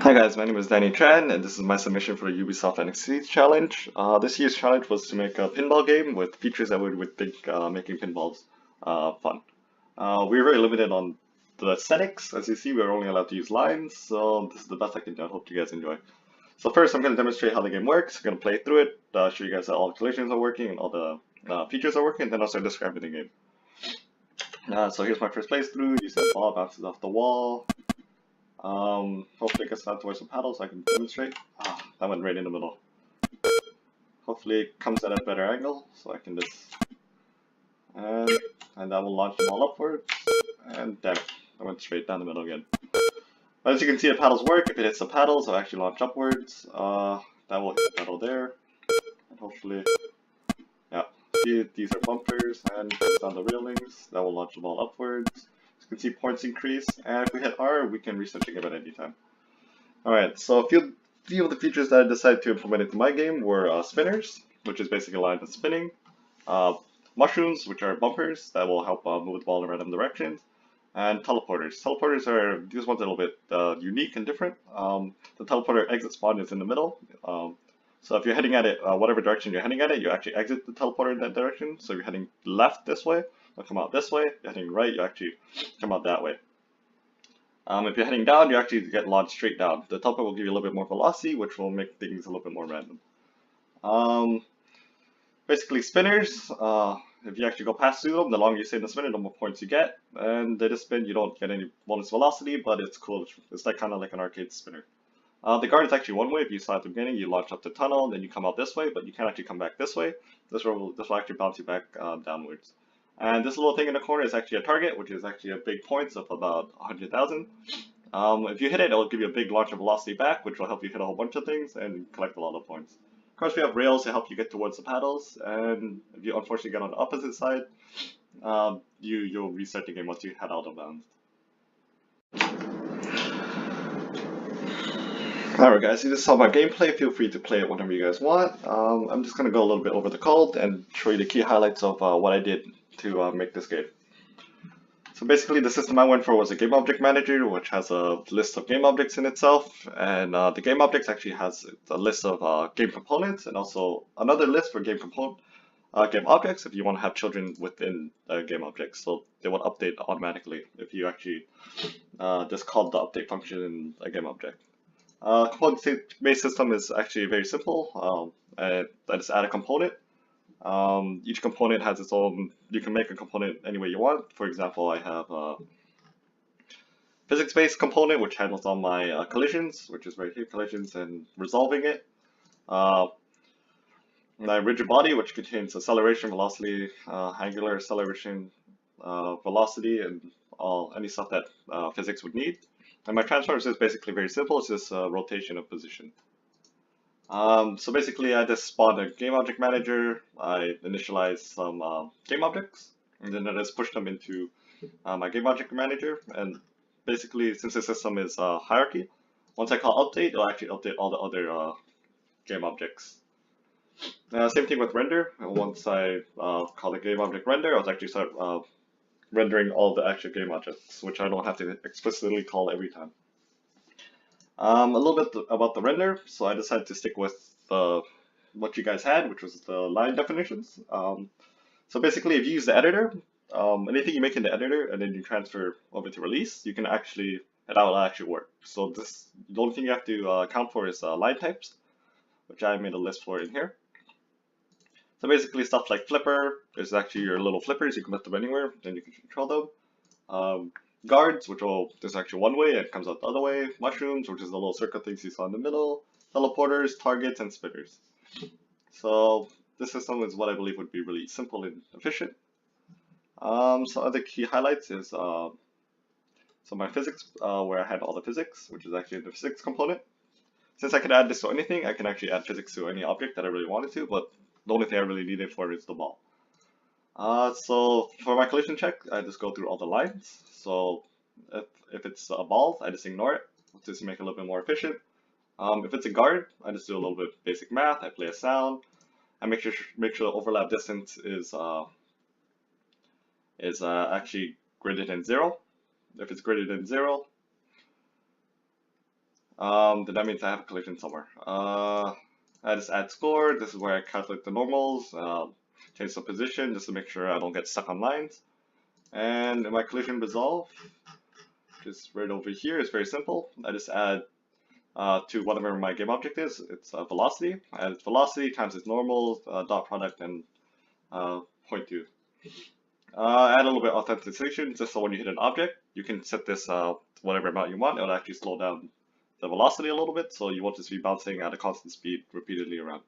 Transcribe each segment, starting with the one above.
Hi guys, my name is Danny Tran, and this is my submission for the Ubisoft NXT challenge. This year's challenge was to make a pinball game with features that we would think making pinballs fun. We were very limited on the aesthetics. As you see, we were only allowed to use lines, so this is the best I can do. I hope you guys enjoy. So first, I'm going to demonstrate how the game works. I'm going to play through it, show you guys that all the collisions are working and all the features are working, and then I'll start describing the game. So here's my first playthrough. You said ball bounces off the wall. Hopefully it gets down towards the paddle so I can demonstrate. That went right in the middle. Hopefully it comes at a better angle so I can just... And that will launch them all upwards. And damn it, I went straight down the middle again. But as you can see, the paddles work. If it hits the paddles, it'll actually launch upwards. That will hit the paddle there. And hopefully... Yeah, see, these are bumpers and on the railings. That will launch the ball upwards. You can see points increase, and if we hit R, we can reset the game at any time. Alright, so a few of the features that I decided to implement into my game were spinners, which is basically a line that's spinning, mushrooms, which are bumpers that will help move the ball in random directions, and teleporters. Teleporters are, these ones are a little bit unique and different. The teleporter exit spawn is in the middle. So if you're heading at it, whatever direction you're heading at it, you actually exit the teleporter in that direction. So if you're heading left this way, it'll come out this way. If you're heading right, you actually come out that way. If you're heading down, you actually get launched straight down. The teleporter will give you a little bit more velocity, which will make things a little bit more random. Basically spinners, if you actually go past through them, the longer you stay in the spinner, the more points you get. And they just spin, you don't get any bonus velocity, but it's cool. It's like kind of like an arcade spinner. The guard is actually one way. If you saw at the beginning, you launch up the tunnel, then you come out this way, but you can't actually come back this way. This will actually bounce you back downwards. And this little thing in the corner is actually a target, which is actually a big points of about 100,000. If you hit it, it'll give you a big launch of velocity back, which will help you hit a whole bunch of things and collect a lot of points. Of course, we have rails to help you get towards the paddles, and if you unfortunately get on the opposite side, you'll reset the game once you head out of bounds. Alright guys, you just saw my gameplay. Feel free to play it whenever you guys want. I'm just going to go a little bit over the code and show you the key highlights of what I did to make this game. So basically the system I went for was a game object manager, which has a list of game objects in itself, and the game objects actually has a list of game components and also another list for game objects if you want to have children within game objects, so they will update automatically if you actually just call the update function in a game object. Component-based system is actually very simple. I just add a component. Each component has its own, you can make a component any way you want. For example, I have a physics-based component which handles all my collisions, which is right here, collisions and resolving it. My rigid body, which contains acceleration, velocity, angular acceleration, velocity, and any stuff that physics would need. And my transformers is basically very simple. It's just a rotation of position. So basically, I just spawned a game object manager. I initialize some game objects, and then I just push them into my game object manager. And basically, since the system is hierarchy, once I call update, it'll actually update all the other game objects. Same thing with render. Once I call the game object render, I'll actually start rendering all the actual game objects, which I don't have to explicitly call every time. A little bit about the render, so I decided to stick with what you guys had, which was the line definitions. So basically, if you use the editor, anything you make in the editor and then you transfer over to release, you can actually, that will actually work. So the only thing you have to account for is line types, which I made a list for in here. So basically stuff like flipper is actually your little flippers, you can put them anywhere, then you can control them. Guards, which there's actually one way, it comes out the other way. Mushrooms, which is the little circle things you saw in the middle. Teleporters, targets, and spinners. So this system is what I believe would be really simple and efficient. So other key highlights is so my physics, where I had all the physics, which is actually the physics component. Since I could add this to anything, I can actually add physics to any object that I really wanted to, but the only thing I really need it for is the ball. So for my collision check, I just go through all the lines. So if it's a ball, I just ignore it, just to make it a little bit more efficient. If it's a guard, I just do a little bit of basic math. I play a sound. I make sure the overlap distance is actually greater than 0. If it's greater than 0, then that means I have a collision somewhere. I just add score. This is where I calculate the normals, change the position just to make sure I don't get stuck on lines. And in my collision resolve, just right over here, it's very simple. I just add to whatever my game object is. It's velocity. I add velocity times its normal, dot product, and 0.2. Add a little bit of authentication just so when you hit an object, you can set this whatever amount you want. It'll actually slow down the velocity a little bit, so you won't just be bouncing at a constant speed repeatedly around.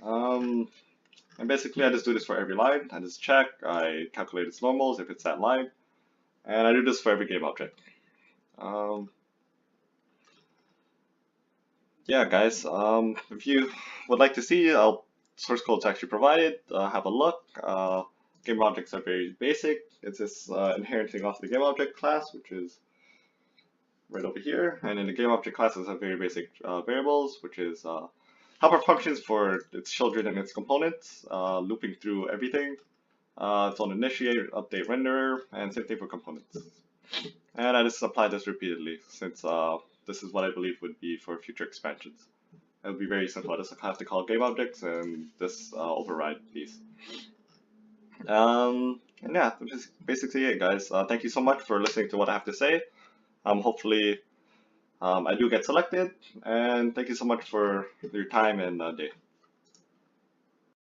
And basically I just do this for every line. I just check, I calculate its normals if it's that line, and I do this for every game object. Yeah, guys, if you would like to see, source code's actually provided. Have a look. Game objects are very basic. It's just inheriting off the game object class, which is right over here. And in the game object classes have very basic variables, which is helper functions for its children and its components, looping through everything. It's on initiate, update, renderer, and same thing for components. And I just apply this repeatedly since this is what I believe would be for future expansions. It would be very simple. I just have to call game objects and this override these. And yeah, that's basically it, guys. Thank you so much for listening to what I have to say. Hopefully I do get selected, and thank you so much for your time and day.